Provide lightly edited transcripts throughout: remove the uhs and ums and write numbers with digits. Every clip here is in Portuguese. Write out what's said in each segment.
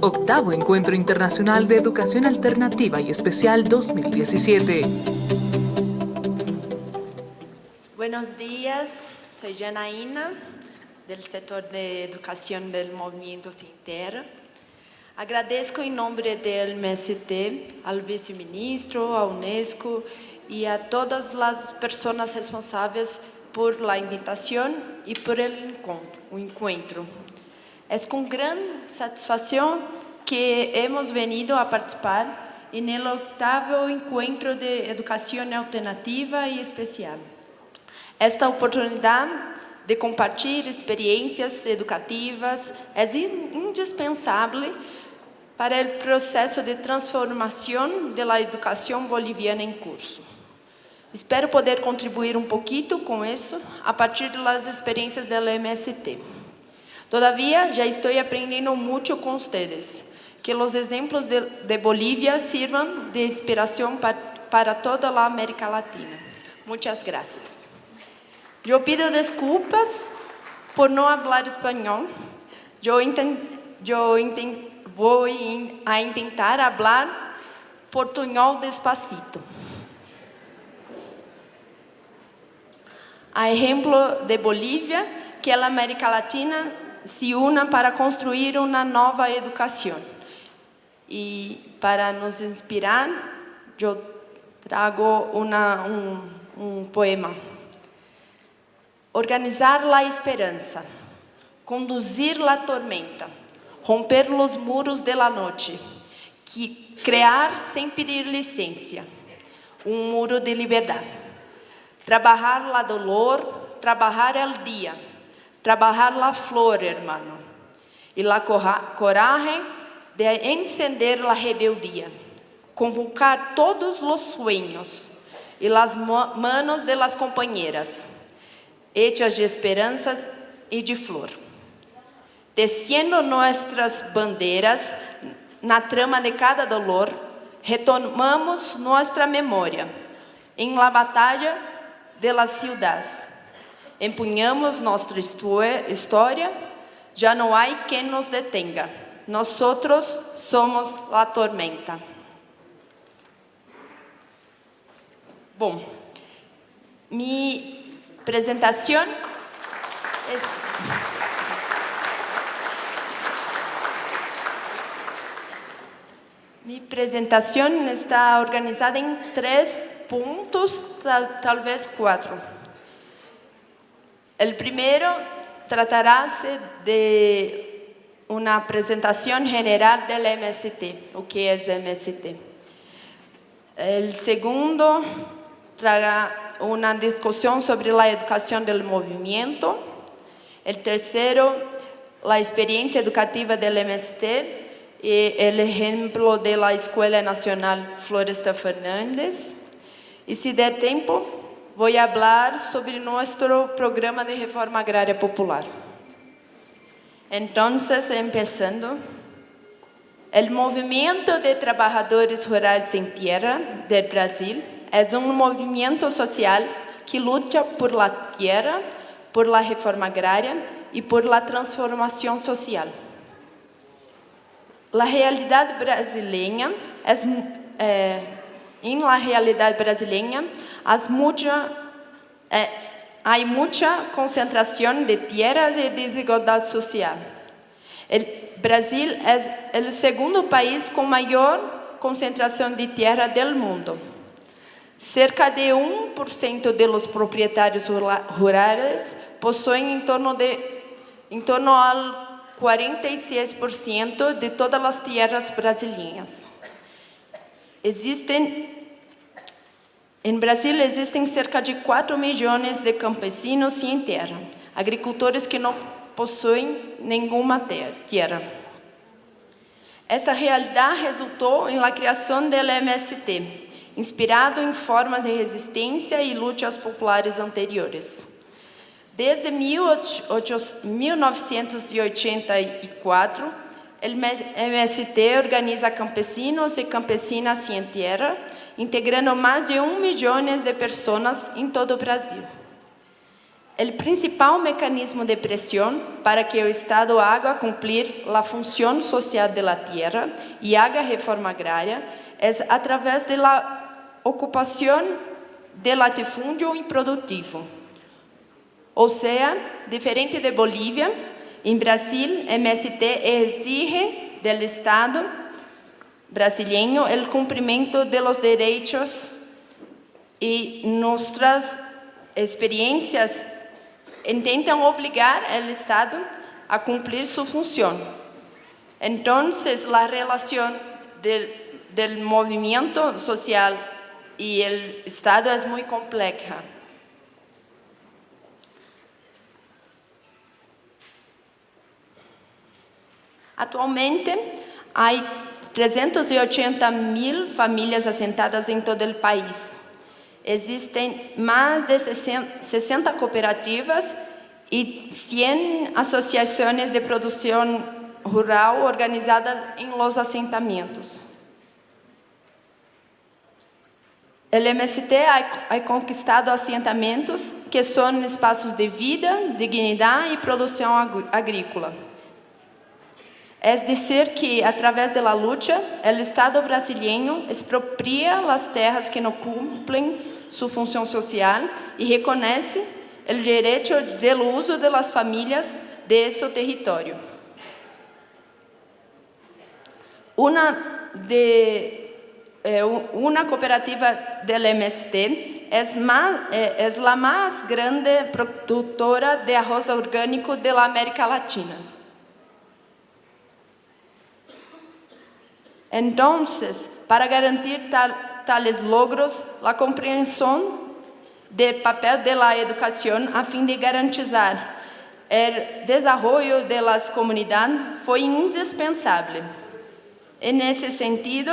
Octavo Encuentro Internacional de Educación Alternativa y Especial 2017. Buenos días, soy Janaína, del sector de educación del Movimiento Sin Terra. Agradezco em nome do MST ao vice-ministro, à Unesco e a todas as pessoas responsáveis por la invitação e por el encontro. É com grande satisfação que hemos venido a participar no octavo Encontro de Educação Alternativa e Especial. Esta oportunidade de compartilhar experiências educativas é indispensável para o processo de transformação da educação boliviana em curso. Espero poder contribuir pouquinho com isso a partir das experiências do MST. Todavia, já estou aprendendo muito com vocês. Que os exemplos de Bolívia sirvam de inspiração para toda a América Latina. Muitas graças. Eu pido desculpas por não falar espanhol. Vou tentar falar portunhol despacito. A exemplo de Bolívia, que a América Latina se una para construir uma nova educação. E para nos inspirar, eu trago um poema. Organizar a esperança, conduzir a tormenta, romper os muros de la noite, criar sem pedir licença, muro de liberdade. Trabalhar la dolor, trabalhar el dia, trabalhar la flor, hermano, e la coragem de encender la rebeldia, convocar todos os sueños e las manos de las compañeras, hechas de esperanças e de flor. Teciendo nuestras bandeiras na trama de cada dolor, retomamos nossa memória em la batalha de las ciudades. Empunhamos nossa história, já não há quem nos detenga. Nosotros somos la tormenta. Bom, mi apresentação está organizada em 3 pontos, talvez 4. O primeiro tratará-se de uma apresentação geral do MST, o que é o MST. O segundo trará uma discussão sobre a educação do movimento. O terceiro, a experiência educativa do MST e o exemplo da Escola Nacional Floresta Fernandes. E se der tempo, vou falar sobre nosso programa de reforma agrária popular. Entonces, empezando, el Movimiento de Trabajadores Rurales Sin Tierra del Brasil es un movimiento social que lucha por la tierra, por la reforma agraria y por la transformación social. La realidad brasileña es, en la realidad brasileña hay mucha concentración de tierras y desigualdad social. El Brasil es el segundo país con mayor concentración de tierra del mundo. Cerca de 1% de los propietarios rurales poseen en torno al 46% de todas las tierras brasileñas. Em Brasil existem cerca de 4 milhões de campesinos sem terra, agricultores que não possuem nenhuma terra. Essa realidade resultou em la criação do MST, inspirado em formas de resistência e lutas populares anteriores. Desde 1984, o MST organiza campesinos e campesinas sem terra, integrando mais de 1 milhão de pessoas em todo o Brasil. o principal mecanismo de pressão para que o Estado haga cumprir a função social da terra e haga reforma agrária é através da ocupação de latifúndio improdutivo. Ou seja, diferente de Bolívia, em Brasil, MST exige do Estado brasileño o cumprimento de los direitos e nossas experiências intentam obrigar o Estado a cumprir sua função. Então, a relação do movimento social e o Estado é muito complexa. Atualmente, há 380.000 famílias assentadas em todo o país. Existem mais de 60 cooperativas e 100 associações de produção rural organizadas em los assentamentos. O MST ha conquistado assentamentos que são espaços de vida, dignidade e produção agrícola. É dizer que, através da luta, o Estado brasileiro expropria as terras que não cumprem sua função social e reconhece o direito do uso das famílias de seu território. Uma cooperativa do MST é a mais grande produtora de arroz orgânico da América Latina. Então, para garantir tales logros, a compreensão do papel da educação a fim de garantizar o desenvolvimento das comunidades foi indispensável. Nesse sentido,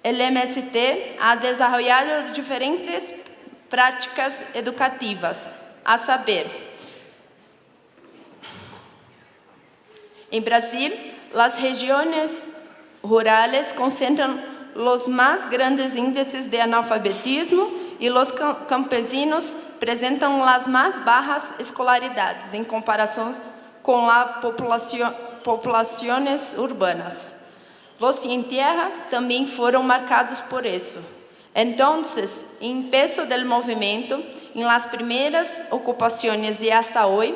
o MST ha desenvolvido diferentes práticas educativas, a saber, em Brasil, as regiões rurales concentram os mais grandes índices de analfabetismo e os campesinos apresentam as mais bajas escolaridades em comparação com as populações urbanas. Os sem terra também foram marcados por isso. Então, em peso do movimento, em las primeiras ocupações e hasta hoje,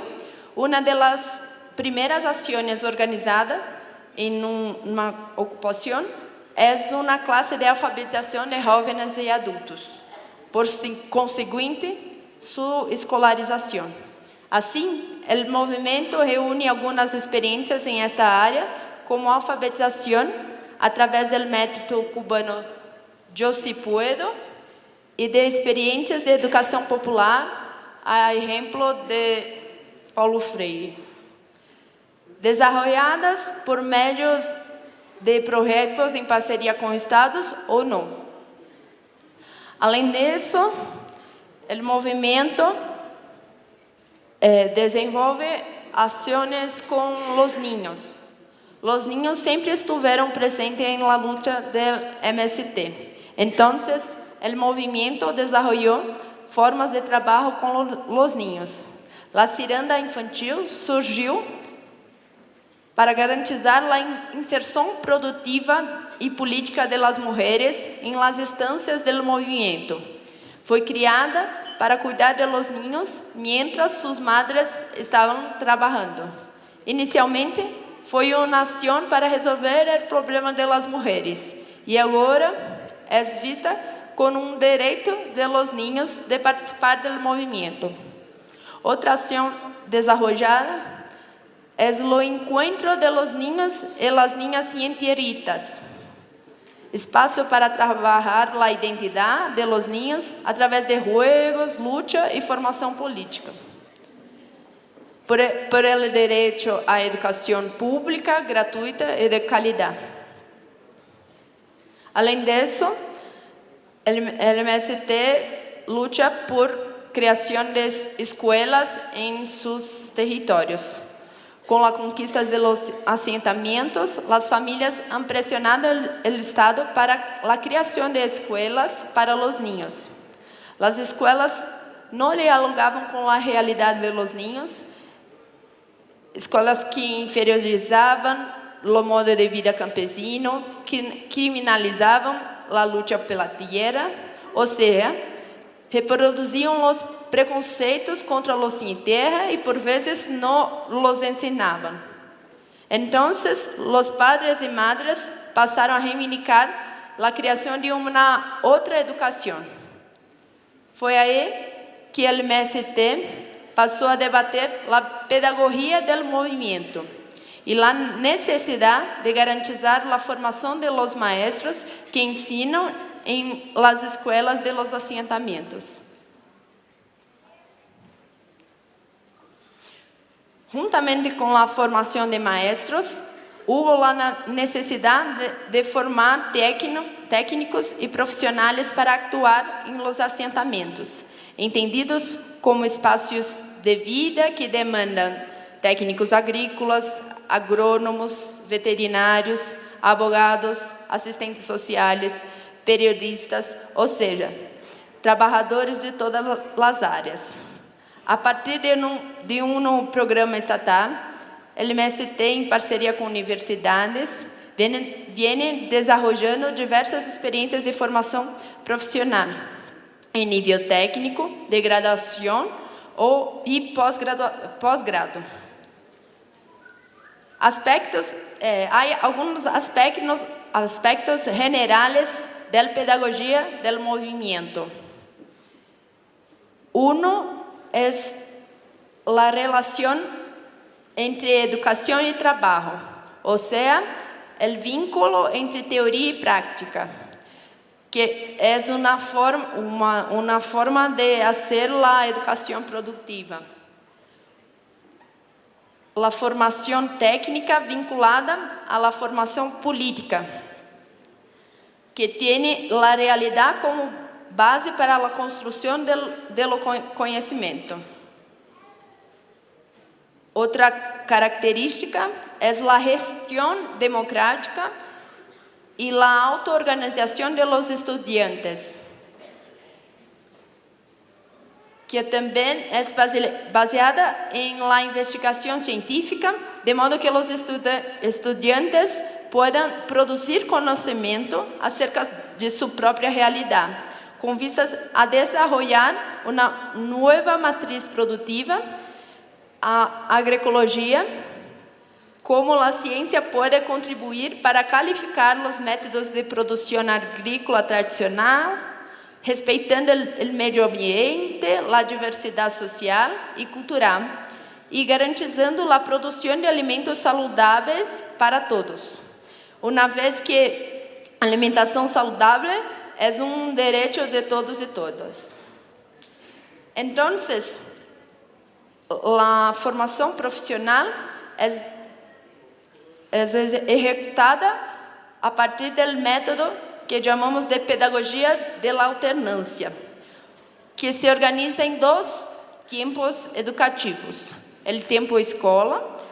uma das primeiras ações organizadas em uma ocupação é uma classe de alfabetização de jovens e adultos, por conseguinte, sua escolarização. Assim, o movimento reúne algumas experiências em esta área, como a alfabetização através do método cubano Yo Si Puedo e de experiências de educação popular, a exemplo de Paulo Freire, desenvolvidas por meios de projetos em parceria com estados ou não. Além disso, o movimento desenvolve ações com os niños. Os niños sempre estiveram presentes em la luta do MST. Então, o movimento desenvolveu formas de trabalho com os niños. A ciranda infantil surgiu para garantizar a inserção produtiva e política das mulheres em las instâncias do movimento. Foi criada para cuidar de los niños mientras suas madres estavam trabalhando. Inicialmente, foi uma ação para resolver o problema das mulheres e agora é vista como direito de los niños de participar do movimento. Outra ação desenvolvida é o encontro de los niños e las niñas científicas, espaço para trabalhar a identidade de los niños através de juegos, luta e formação política. Por el direito à educação pública, gratuita e de qualidade. Além disso, o MST luta por criação de escolas em seus territórios. Com a conquista de los assentamentos, as famílias han pressionado o Estado para a criação de escolas para os niños. As escolas no dialogaban con la realidad de los niños, escolas que inferiorizaban o modo de vida campesino, que criminalizavam a luta pela tierra, ou seja, reproduziam os preconceitos contra os sem terra e por vezes não los ensinavam. Então, os padres e madres passaram a reivindicar a criação de uma outra educação. Foi aí que o MST passou a debater a pedagogia do movimento e a necessidade de garantizar a formação de los maestros que ensinam em las escolas de los assentamentos. Juntamente com a formação de maestros, houve a necessidade de formar técnicos e profissionais para actuar em los assentamentos, entendidos como espaços de vida que demandam técnicos agrícolas, agrônomos, veterinários, abogados, assistentes sociais, periodistas, ou seja, trabalhadores de todas as áreas. A partir de um programa estatal, o MST, em parceria com universidades, vem desenvolvendo diversas experiências de formação profissional, em nível técnico, de graduação e pós-grado. Há alguns aspectos generais da pedagogia do movimento. Uno é a relação entre educação e trabalho, ou seja, o vínculo entre teoria e prática, que é uma forma de fazer a educação produtiva. A formação técnica vinculada à formação política, que tem a realidade como base para a construção do conhecimento. Outra característica é a gestão democrática e a autoorganização de los estudiantes, que também é baseada em la investigação científica, de modo que os estudantes possam produzir conhecimento acerca de sua própria realidade, com vistas a desenvolver uma nova matriz produtiva, a agroecologia, como a ciência pode contribuir para qualificar os métodos de produção agrícola tradicional, respeitando o meio ambiente, a diversidade social e cultural, e garantizando a produção de alimentos saudáveis para todos, uma vez que a alimentação saudável é um direito de todos e todas. Então, a formação profissional é executada a partir do método que chamamos de pedagogia de la alternância, que se organiza em dois tempos educativos. O tempo escola,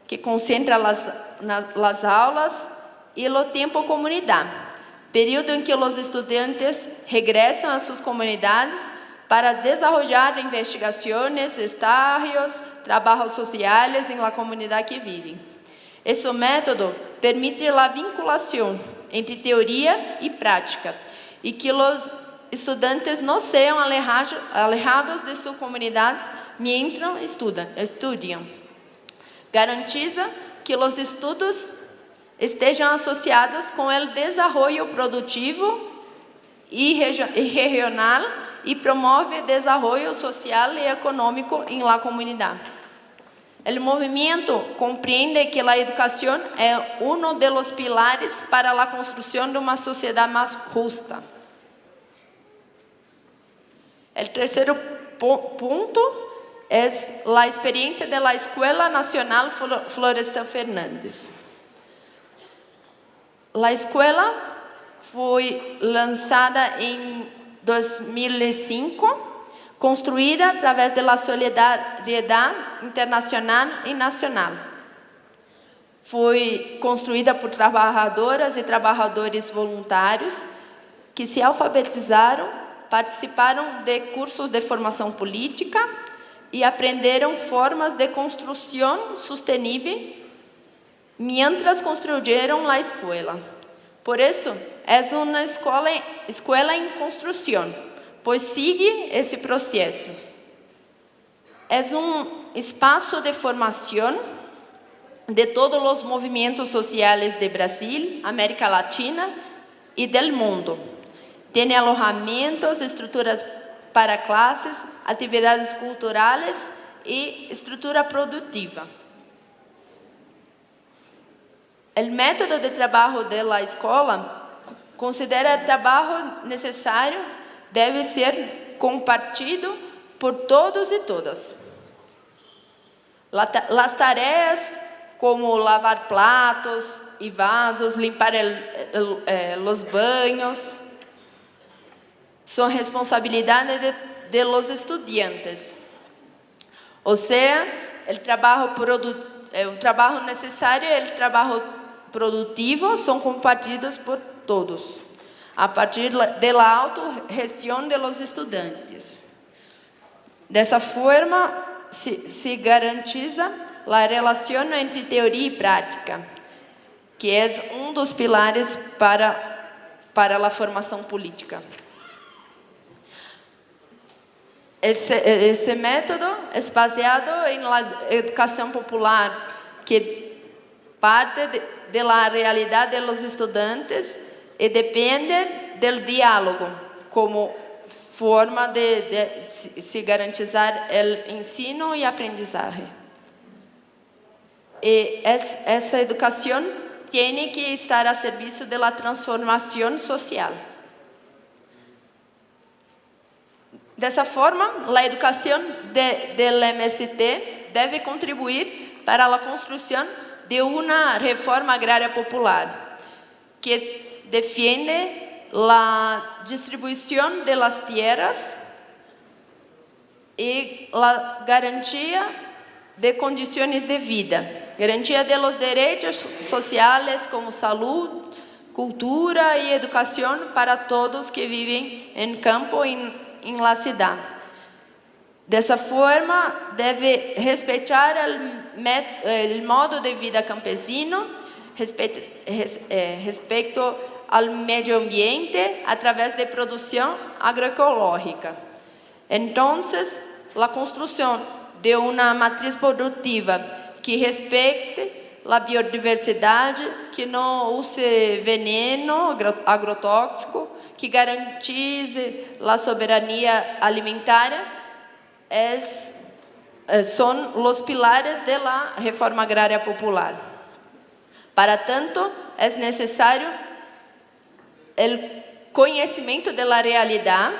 que concentra as aulas, e o tempo comunidade, período em que os estudantes regressam a suas comunidades para desenvolver investigações, estágios, trabalhos sociais em la comunidade que vivem. Esse método permite a vinculação entre teoria e prática, e que os estudantes não sejam alejados de suas comunidades mientras estudam. Garantiza que os estudos estejam associados com o desenvolvimento produtivo e regional e promove o desenvolvimento social e econômico em la comunidade. O movimento compreende que a educação é um dos pilares para a construção de uma sociedade mais justa. O terceiro ponto é a experiência da Escola Nacional Florestan Fernandes. A escola foi lançada em 2005, construída através da solidariedade internacional e nacional. Foi construída por trabalhadoras e trabalhadores voluntários que se alfabetizaram participaram de cursos de formação política e aprenderam formas de construção sustentável mientras construyeron la escuela. Por eso, es una escuela en construcción, pues sigue ese proceso. Es un espacio de formación de todos los movimientos sociales de Brasil, América Latina y del mundo. Tiene alojamientos, estructuras para clases, actividades culturales y estructura productiva. El método de trabajo de la escuela considera el trabajo necesario debe ser compartido por todos y todas. Las tareas como lavar platos y vasos, limpar los baños, son responsabilidad de los estudiantes. O sea, el trabajo necesario y el trabajo productivo son compartidos por todos, a partir de la autogestión de los estudiantes. De esa forma, se garantiza la relación entre teoría y práctica, que es uno de los pilares para la formación política. Ese método es basado en la educación popular, que parte de la realidad de los estudiantes y depende del diálogo como forma de se garantizar el ensino y aprendizaje. Y esa educación tiene que estar a servicio de la transformación social. De esa forma, la educación del MST debe contribuir para la construcción de una reforma agraria popular que defiende la distribución de las tierras y la garantía de condiciones de vida, garantía de los derechos sociales como salud, cultura y educación para todos que viven en campo y en la ciudad. De esa forma, debe respetar el modo de vida campesino, respecto al medio ambiente a través de producción agroecológica. Entonces, la construcción de una matriz productiva que respete la biodiversidad, que no use veneno agrotóxico, que garantice la soberanía alimentaria, son los pilares de la reforma agraria popular. Para tanto, es necesario el conocimiento de la realidad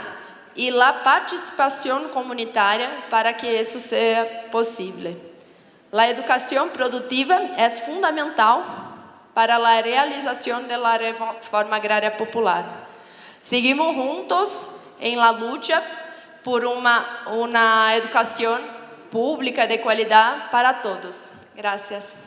y la participación comunitaria para que eso sea posible. La educación productiva es fundamental para la realización de la reforma agraria popular. Seguimos juntos en la lucha por una educación pública de calidad para todos. Gracias.